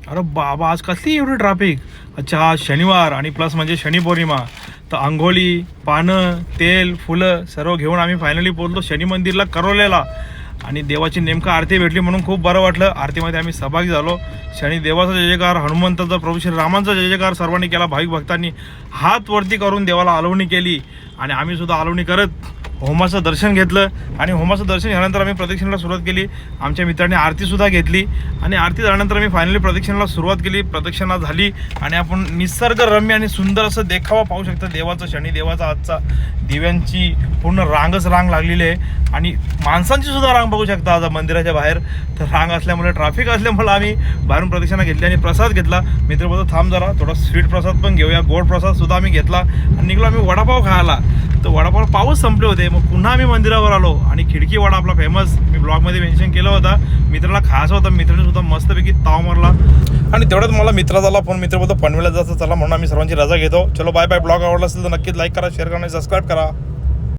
अरे बाबा आज कसली एवढी ट्रॅफिक. अच्छा आज शनिवार आणि प्लस म्हणजे शनी पौर्णिमा. तर अंघोळी पानं तेल फुलं सर्व घेऊन आम्ही फायनली पोहोचलो शनी मंदिरला करोलेला. आणि देवाची नेमकं आरती भेटली म्हणून खूप बरं वाटलं. आरतीमध्ये आम्ही सहभागी झालो. शनी देवाचा जय जयकार, हनुमंताचा, प्रभू श्रीरामांचा जय जयकार सर्वांनी केला. भाविक भक्तांनी हात वरती करून देवाला आलवणी केली आणि आम्ही सुद्धा आलवणी करत होमाचं दर्शन घेतलं. आणि होमाचं दर्शन झाल्यानंतर आम्ही प्रदक्षिणेला सुरुवात केली. आमच्या मित्रांनी आरतीसुद्धा घेतली आणि आरती झाल्यानंतर आम्ही फायनली प्रदक्षिणेला सुरुवात केली. प्रदक्षिणा झाली आणि आपण निसर्गरम्य आणि सुंदर असं देखावा पाहू शकता देवाचा, शनी देवाचा आजचा. दिव्यांची पूर्ण रांगच रांग लागलेली आहे आणि माणसांची सुद्धा रांग बघू शकता आज मंदिराच्या बाहेर. तर रांग असल्यामुळे ट्रॅफिक असल्यामुळे आम्ही बाहेरून प्रदक्षिणा घेतली आणि प्रसाद घेतला. मित्र बोलतो थांब जरा थोडा स्वीट प्रसाद पण घेऊया. गोड प्रसाद सुद्धा आम्ही घेतला आणि निघलो आम्ही वडापाव खायला. तर वडापाव पावच संपले होते. मग पुन्हा आम्ही मंदिरावर आलो आणि खिडकी वडा आपला फेमस मी ब्लॉगमध्ये मेन्शन केला होता. मित्राला खायचा होता. मित्राने सुद्धा मस्तपैकी ताव मारला आणि तेवढ्यात मला मित्र झाला फोन. मित्र बोलतो पनवेलला जायचं चला म्हणून आम्ही सर्वांची रजा घेतो. चलो बाय बाय. ब्लॉग आवडला असेल तर नक्कीच लाईक करा, शेअर करा आणि सबस्क्राईब करा.